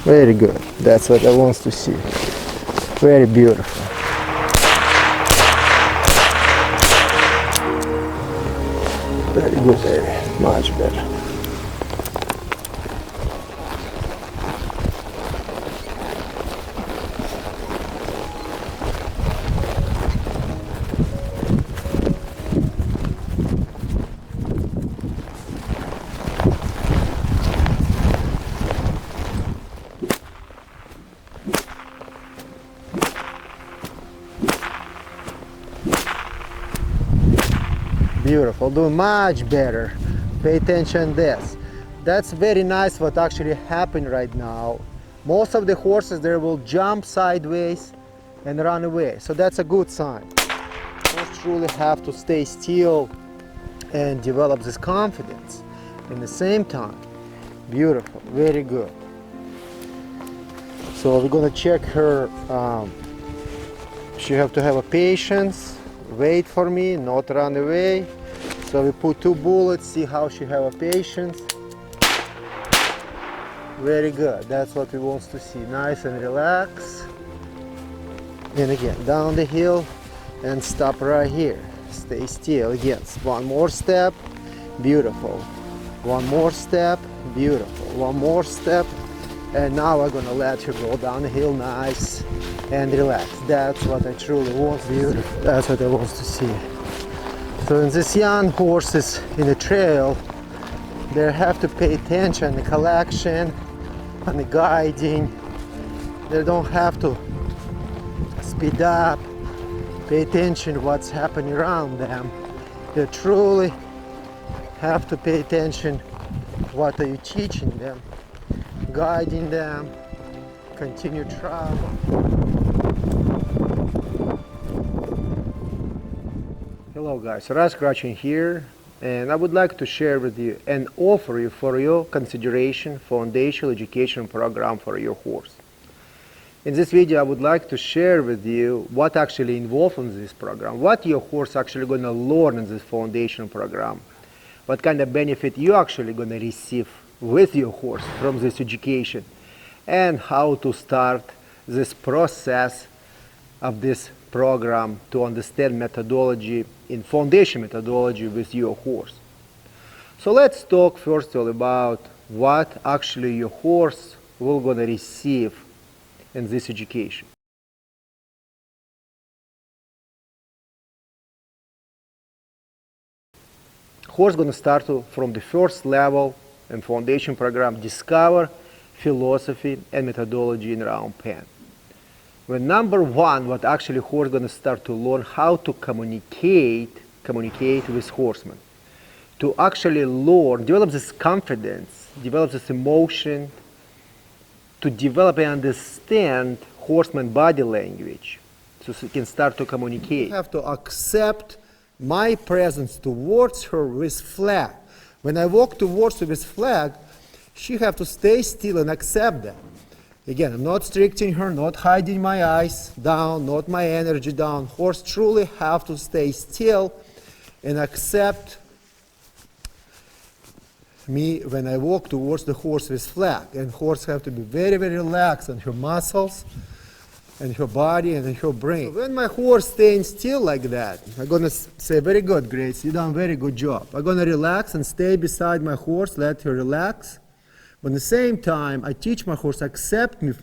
Very good. That's what I want to see. Very beautiful. Very good, baby. Much better. Beautiful, doing much better. Pay attention to this. That's very nice what actually happened right now. Most of the horses, they will jump sideways and run away. So that's a good sign. Horses truly have to stay still and develop this confidence in the same time. Beautiful, very good. So we're gonna check her. She have to have a patience, wait for me, not run away. So we put 2 bullets, see how she have a patience. Very good, that's what we want to see. Nice and relax. And again, down the hill and stop right here. Stay still. Again, one more step, beautiful. One more step, beautiful. One more step. And now we're gonna let her go down the hill, nice and relax. That's what I truly want. Beautiful. That's what I want to see. So in these young horses in the trail, they have to pay attention to the collection and the guiding. They don't have to speed up, pay attention to what's happening around them. They truly have to pay attention to what are you teaching them, guiding them, continue travel. Hello guys, Russ Krachun here, and I would like to share with you and offer you for your consideration foundational education program for your horse. In this video I would like to share with you what actually involved in this program, what your horse actually going to learn in this foundation program, what kind of benefit you actually going to receive with your horse from this education, and how to start this process of this program to understand methodology in foundation methodology with your horse. So let's talk first of all about what actually your horse will going to receive in this education. Horse going to start from the first level in foundation program, discover philosophy and methodology in round pen. When number one, what actually horse going to start to learn how to communicate with horsemen, to actually learn, develop this confidence, develop this emotion, to develop and understand horseman body language, so he can start to communicate. You have to accept my presence towards her with flag. When I walk towards her with flag, she have to stay still and accept that. Again, I'm not restricting her, not hiding my eyes down, not my energy down. Horse truly have to stay still and accept me when I walk towards the horse with flag. And horse have to be very, very relaxed on her muscles and her body and her brain. So when my horse staying still like that, I'm gonna say, very good, Grace, you done very good job. I'm gonna relax and stay beside my horse, let her relax. But at the same time, I teach my horse accept me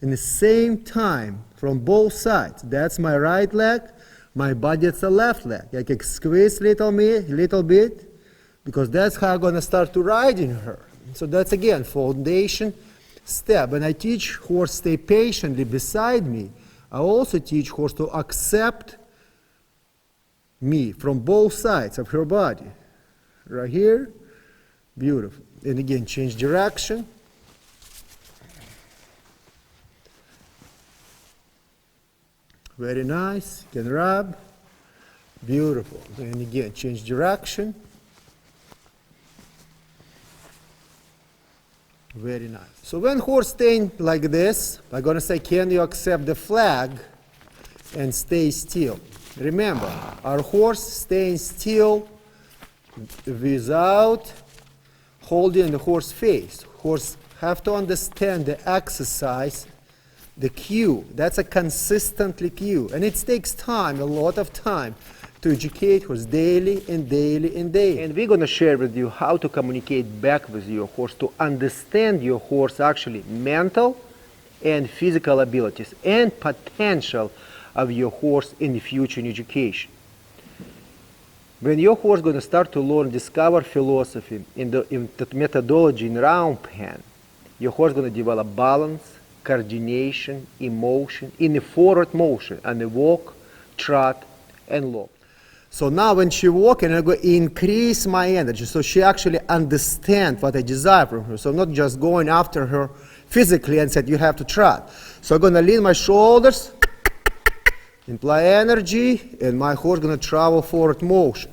in the same time from both sides. That's my right leg, my body is the left leg. I can squeeze little bit, because that's how I'm gonna start to riding her. So that's again foundation step. When I teach horse stay patiently beside me, I also teach horse to accept me from both sides of her body. Right here, beautiful. And again, change direction. Very nice. Can rub. Beautiful. And again, change direction. Very nice. So when horse staying like this, I'm going to say, can you accept the flag and stay still? Remember, our horse staying still without holding the horse face. Horse have to understand the exercise, the cue. That's a consistently cue. And it takes time, a lot of time, to educate horse daily and daily and daily. And we're going to share with you how to communicate back with your horse, to understand your horse actually mental and physical abilities and potential of your horse in the future in education. When your horse is going to start to learn, discover philosophy in the methodology in round pen, your horse is going to develop balance, coordination, emotion in the forward motion and the walk, trot, and lope. So now when she walks, I'm going to increase my energy so she actually understands what I desire from her. So I'm not just going after her physically and said, you have to trot. So I'm going to lean my shoulders, apply energy, and my horse is going to travel forward motion.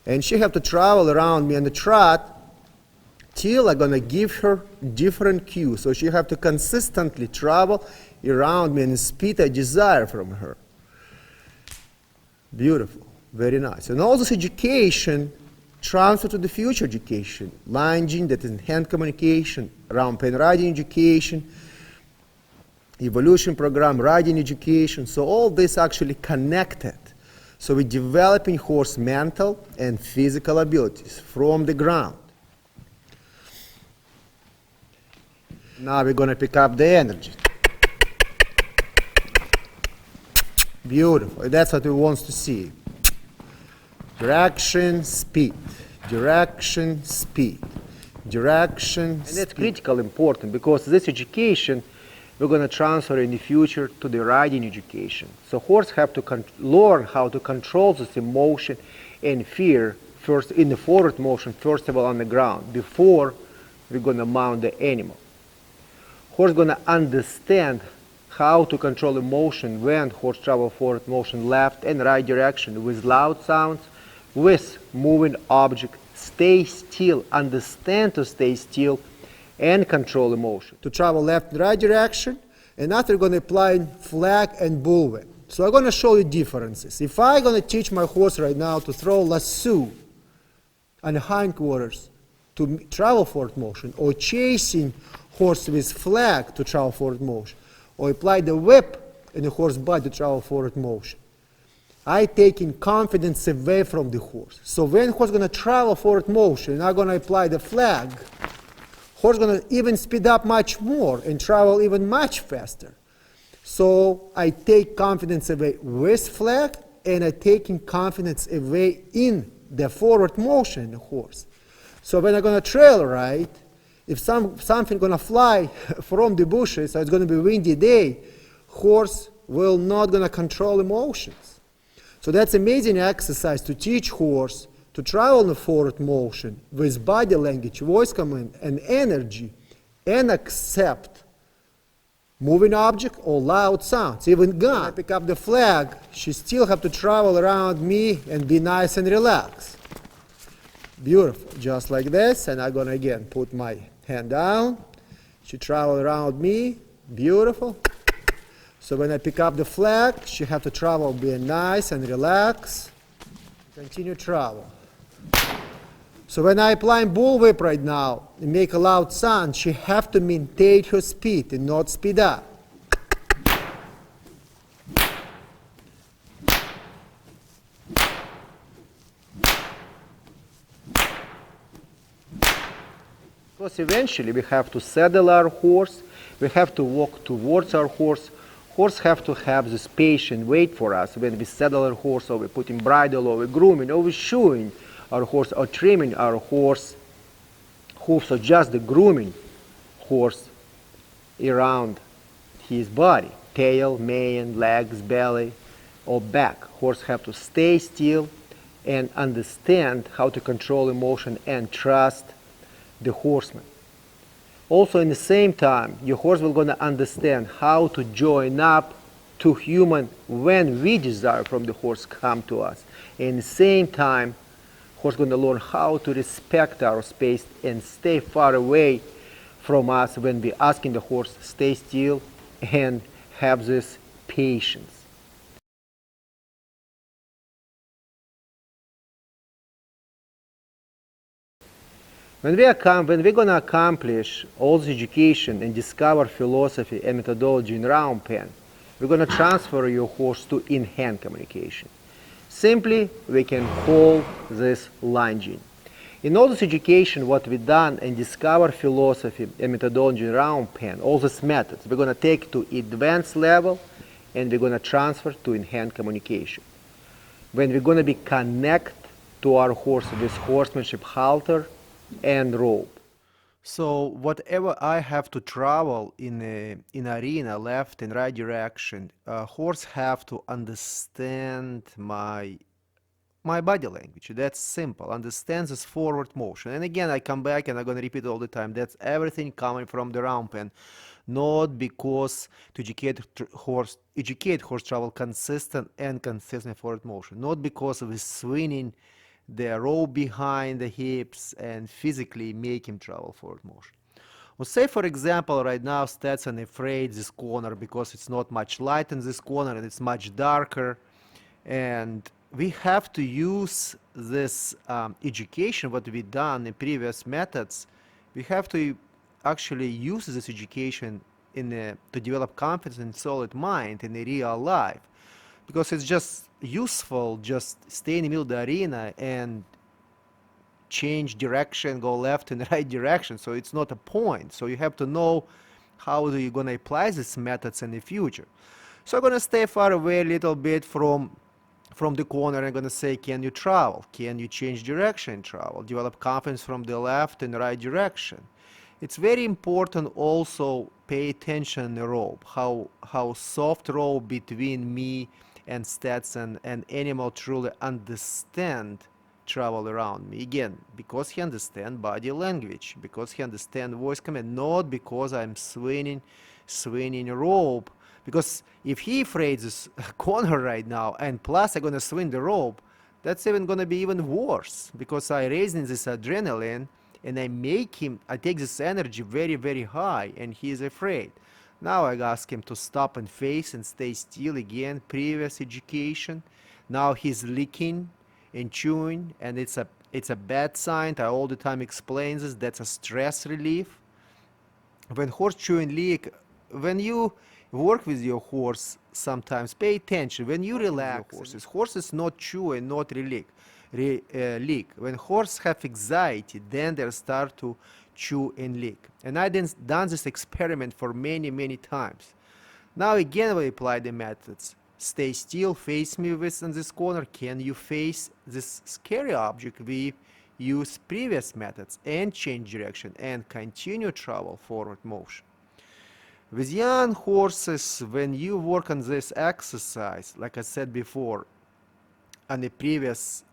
And she have to travel around me on the trot till I'm going to give her different cues. So she have to consistently travel around me in the speed I desire from her. Beautiful. Very nice. And all this education transfer to the future education. Lunging, that is hand communication, round pen riding education, evolution program, riding education. So all this actually connected. So we're developing horse mental and physical abilities from the ground. Now we're going to pick up the energy. Beautiful. That's what we want to see. Direction, speed. Direction, speed. Direction, speed. And that's critical important because this education we're going to transfer in the future to the riding education. So horses have to learn how to control this emotion and fear first in the forward motion, first of all on the ground, before we're going to mount the animal. Horse is going to understand how to control emotion when horse travel forward motion, left and right direction with loud sounds, with moving object, stay still, understand to stay still, and control emotion. To travel left and right direction, and after we're going to apply flag and bullwhip. So I'm going to show you differences. If I'm going to teach my horse right now to throw lasso on the hindquarters to travel forward motion, or chasing horse with flag to travel forward motion, or apply the whip in the horse body to travel forward motion, I taking confidence away from the horse. So when horse going to travel forward motion, and I'm going to apply the flag, horse going to even speed up much more and travel even much faster. So I take confidence away with flag, and I taking confidence away in the forward motion in the horse. So when I'm going to trail ride, if something going to fly from the bushes, so it's going to be windy day, horse will not going to control emotions. So that's amazing exercise to teach horse to travel in the forward motion with body language, voice command, and energy, and accept moving object or loud sounds. Even gun, when I pick up the flag, she still have to travel around me and be nice and relaxed. Beautiful, just like this, and I'm gonna again put my hand down. She travel around me, beautiful. So when I pick up the flag, she have to travel, be nice and relax. Continue travel. So when I apply bullwhip right now and make a loud sound, she have to maintain her speed and not speed up. Because eventually we have to saddle our horse, we have to walk towards our horse. Horse have to have this patience wait for us when we saddle our horse, or we put in bridle, or we grooming, or we shoeing our horse, or trimming our horse hoofs, or just the grooming horse around his body, tail, mane, legs, belly, or back. Horse have to stay still and understand how to control emotion and trust the horseman. Also, in the same time, your horse will going to understand how to join up to human when we desire from the horse come to us. And in the same time, horse going to learn how to respect our space and stay far away from us when we asking the horse stay still and have this patience. When we're going to accomplish all this education and discover philosophy and methodology in round pen, we're going to transfer your horse to in-hand communication. Simply, we can call this lunging. In all this education, what we've done and discover philosophy and methodology in round pen, all these methods, we're going to take to advanced level and we're going to transfer to in-hand communication. When we're going to be connect to our horse with horsemanship halter and rope. So whatever I have to travel in arena, left and right direction, horse have to understand my body language. That's simple. Understand this forward motion. And again, I come back and I'm going to repeat all the time. That's everything coming from the round pen. Not because to educate horse travel consistent and consistent forward motion. Not because of swinging the rope behind the hips and physically make him travel forward motion. Well, say for example, right now Stetson afraid this corner because it's not much light in this corner and it's much darker, and we have to use this education what we've done in previous methods. We have to actually use this education to develop confidence and solid mind in the real life, because it's just useful just stay in the middle of the arena and change direction, go left and right direction. So it's not a point. So you have to know how you're going to apply these methods in the future. So I'm going to stay far away a little bit from the corner. I'm going to say, can you travel? Can you change direction, travel? Develop confidence from the left and right direction. It's very important also pay attention to the rope, how soft rope between me and Stetson and animal truly understand travel around me. Again, because he understand body language, because he understand voice command, not because I'm swinging rope. Because if he afraid this corner right now, and plus I'm gonna swing the rope, that's even gonna be even worse, because I raising this adrenaline and I take this energy very, very high, and he is afraid. Now I ask him to stop and face and stay still again, previous education. Now he's licking and chewing, and it's a bad sign. I all the time explain this. That's a stress relief. When horse chew and lick, when you work with your horse, sometimes pay attention. When you relax, horses not chew and not lick. When horse have anxiety, then they start to chew and lick. And I done this experiment for many, many times. Now again we apply the methods. Stay still, face me with in this corner. Can you face this scary object? We use previous methods and change direction and continue travel forward motion. With young horses, when you work on this exercise, like I said before, on the previous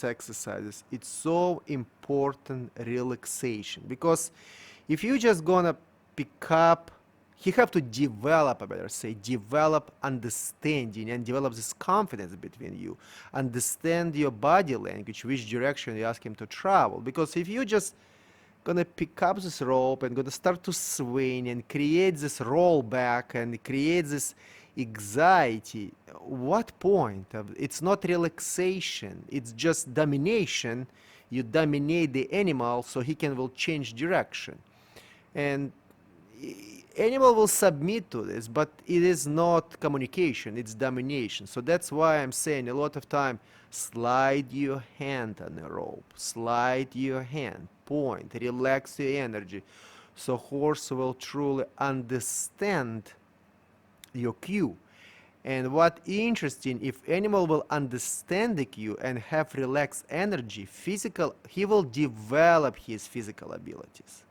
exercises, it's so important relaxation, because if you just gonna pick up, you have to develop, I better say, develop understanding and develop this confidence between you. Understand your body language, which direction you ask him to travel. Because if you just gonna pick up this rope and gonna start to swing and create this roll back and create this anxiety, what point? It's not relaxation, it's just domination. You dominate the animal so he will change direction, and animal will submit to this, but it is not communication, it's domination. So that's why I'm saying a lot of time, slide your hand on the rope, slide your hand, point, relax your energy, so horse will truly understand your cue. And what interesting, if animal will understand the cue and have relaxed energy, he will develop his physical abilities.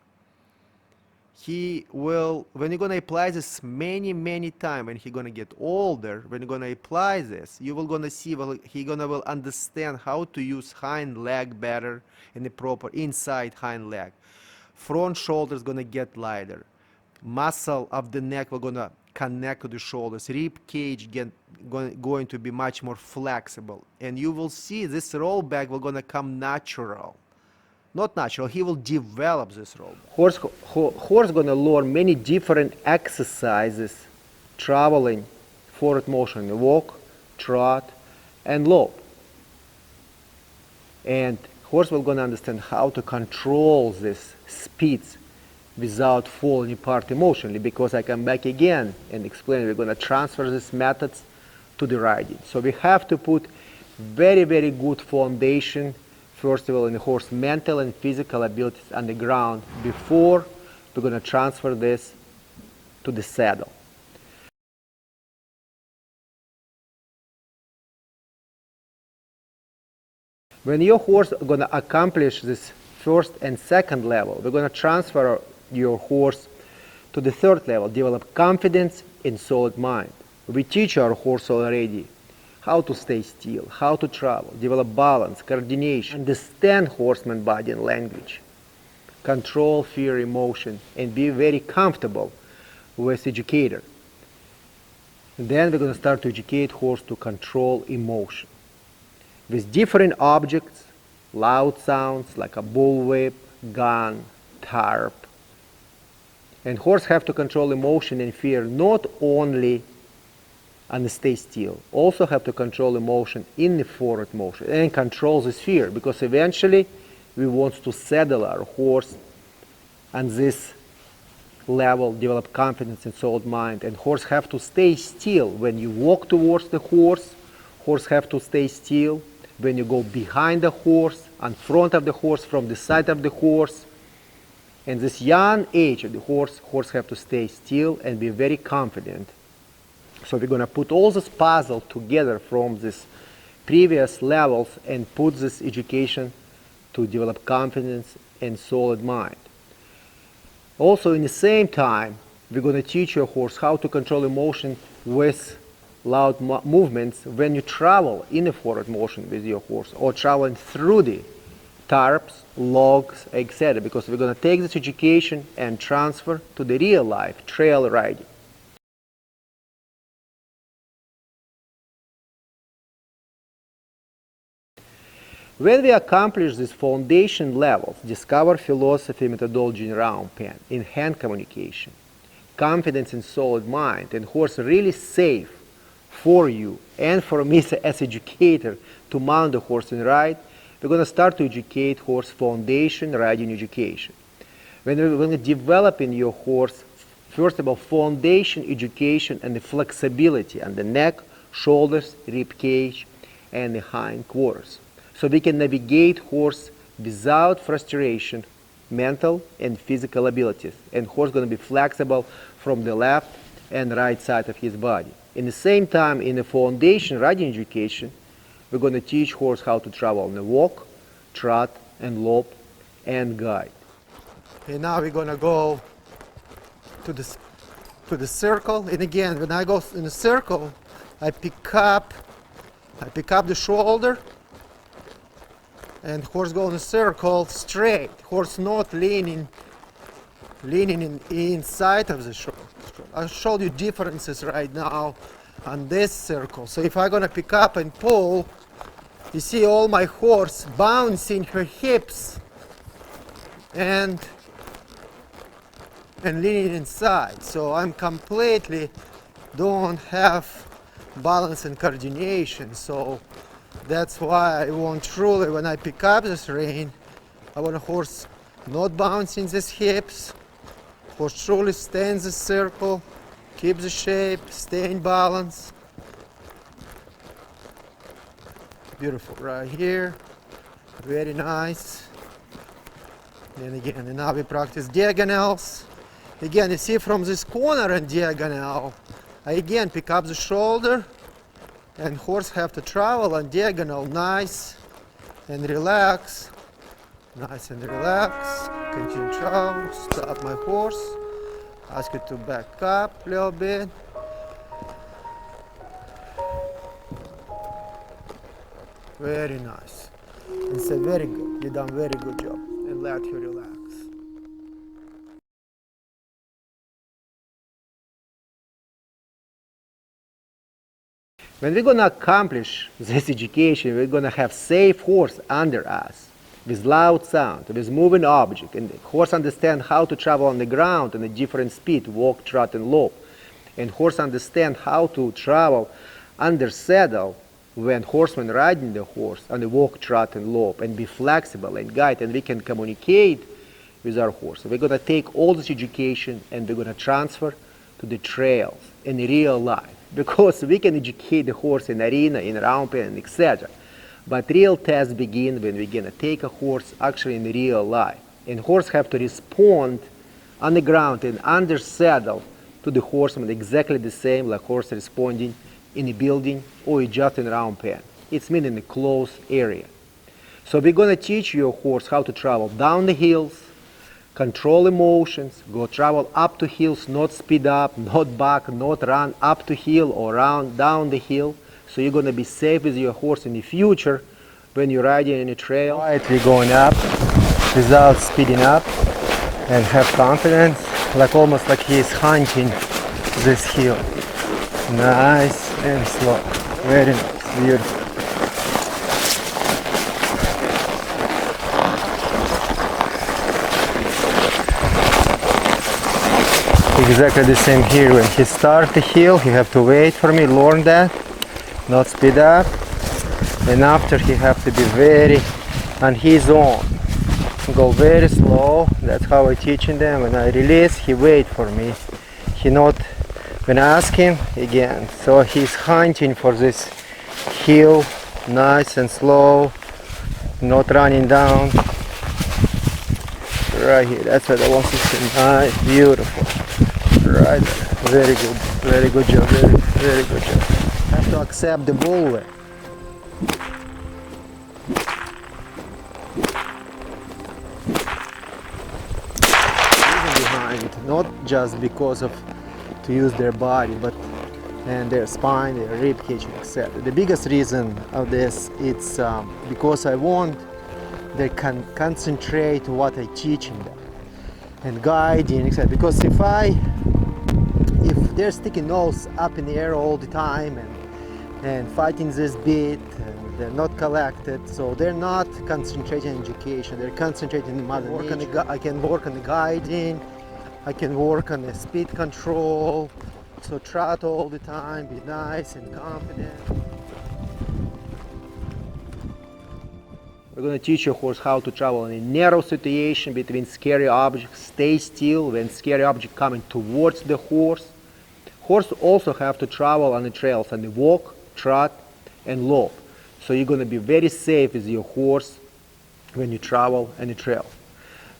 He will, when you're gonna apply this many times, when he's gonna get older, when you're gonna apply this, you will gonna see, he will understand how to use hind leg better in the proper inside hind leg. Front shoulder is gonna get lighter. Muscle of the neck will gonna connect to the shoulders. Rib cage going to be much more flexible, and you will see this rollback will gonna come natural. Not natural, he will develop this rollback. Horse gonna learn many different exercises, traveling, forward motion, walk, trot, and lope. And Horse will gonna understand how to control these speeds without falling apart emotionally, because I come back again and explain we're gonna transfer these methods to the riding. So we have to put very, very good foundation, first of all, in the horse mental and physical abilities on the ground before we're gonna transfer this to the saddle. When your horse is going to accomplish this first and second level, we're going to transfer your horse to the third level, develop confidence and solid mind. We teach our horse already how to stay still, how to travel, develop balance, coordination, understand horseman body and language, control fear, emotion, and be very comfortable with educator. And then we're going to start to educate horse to control emotion. With different objects, loud sounds like a bullwhip, gun, tarp. And horse have to control emotion and fear not only on the stay still, also have to control emotion in the forward motion and control this fear, because eventually we want to saddle our horse on this level, develop confidence and solid mind. And horse have to stay still when you walk towards the horse. Horse have to stay still when you go behind the horse, in front of the horse, from the side of the horse. And this young age of the horse have to stay still and be very confident. So we're going to put all this puzzle together from these previous levels and put this education to develop confidence and solid mind. Also, in the same time, we're going to teach your horse how to control emotion with loud movements when you travel in a forward motion with your horse or traveling through the tarps, logs, etc. Because we're going to take this education and transfer to the real life trail riding. When we accomplish these foundation levels, discover philosophy, methodology in round pen, in hand communication, confidence in solid mind, and horse really safe for you and for me as educator to mount the horse and ride, we're going to start to educate horse foundation riding education. When we're going to develop in your horse, first of all, foundation education and the flexibility on the neck, shoulders, rib cage, and the hind quarters. So we can navigate horse without frustration, mental and physical abilities. And horse is going to be flexible from the left and right side of his body. In the same time, in the foundation riding education, we're going to teach horse how to travel on the walk, trot, and lope, and guide. And now we're going to go to the circle. And again, when I go in the circle, I pick up the shoulder, and horse go in a circle straight. Horse not leaning inside of the shoulder. I'll show you differences right now on this circle. So if I'm gonna pick up and pull, you see all my horse bouncing her hips and leaning inside. So I'm completely don't have balance and coordination. So that's why I want truly, when I pick up this rein, I want a horse not bouncing his hips. Horse truly stay in the circle, keep the shape, stay in balance. Beautiful right here, very nice. And again, and now we practice diagonals. Again, you see from this corner and diagonal, I again pick up the shoulder, and horse have to travel on diagonal, nice and relax. Nice and relax. Continue travel. Stop my horse. Ask you to back up a little bit. Very nice. And say very good. You done very good job. And let you relax. When we're going to accomplish this education, we're going to have safe horse under us, with loud sound, with moving object, and the horse understand how to travel on the ground in a different speed, walk, trot, and lope. And horse understand how to travel under saddle when horseman riding the horse on the walk, trot, and lope, and be flexible and guide, and we can communicate with our horse. So we're going to take all this education and we're going to transfer to the trails in real life, because we can educate the horse in arena, in round pen, etc. But real tests begin when we're going to take a horse actually in real life. And horse have to respond on the ground and under saddle to the horseman exactly the same like horse responding in a building or just in round pen. It's mean in a closed area. So we're going to teach your horse how to travel down the hills, control emotions, go travel up to hills, not speed up, not back, not run up to hill or run down the hill. So you're going to be safe with your horse in the future when you're riding in a trail. Quietly going up without speeding up, and have confidence, like almost like he's hunting this hill. Nice and slow. Very nice. Beautiful. Exactly the same here. When he starts the hill, you have to wait for me, learn that, not speed up. And after he have to be very on his own. Go very slow. That's how I teaching them. When I release, he wait for me. He not, when I ask him again. So he's hunting for this hill, nice and slow, not running down. Right here, that's what I want to see. Nice, beautiful. Right there. Very good job, very good job. Have to accept the bull. Not just because of to use their body, but and their spine, their rib cage, etc. The biggest reason of this, it's because I want they can concentrate what I teaching them and guiding, etc. Because if they're sticking nose up in the air all the time and fighting this beat, and they're not collected, so they're not concentrating on education. They're concentrating on mother nature. I can work on the guiding. I can work on the speed control, so trot all the time, be nice and confident. We're going to teach your horse how to travel in a narrow situation between scary objects, stay still when scary object coming towards the horse. Horse also have to travel on the trails on the walk, trot, and lope. So you're going to be very safe with your horse when you travel on the trail.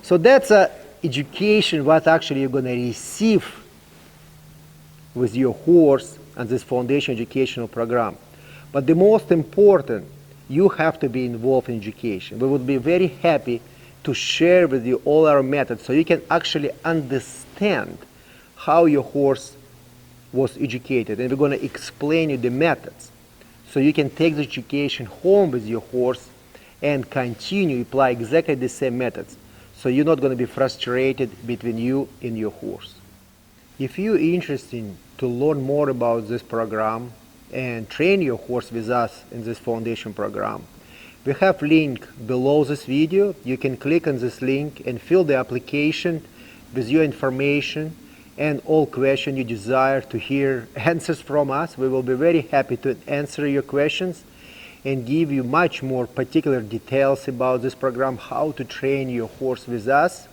So that's a education what actually you're going to receive with your horse and this foundation educational program. But the most important, you have to be involved in education. We would be very happy to share with you all our methods so you can actually understand how your horse was educated, and we're going to explain you the methods so you can take the education home with your horse and continue apply exactly the same methods. So you're not going to be frustrated between you and your horse. If you're interested to learn more about this program and train your horse with us in this foundation program, we have link below this video. You can click on this link and fill the application with your information and all questions you desire to hear answers from us. We will be very happy to answer your questions and give you much more particular details about this program, how to train your horse with us,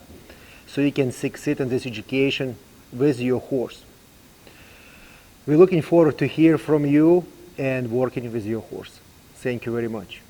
so you can succeed in this education with your horse. We're looking forward to hear from you and working with your horse. Thank you very much.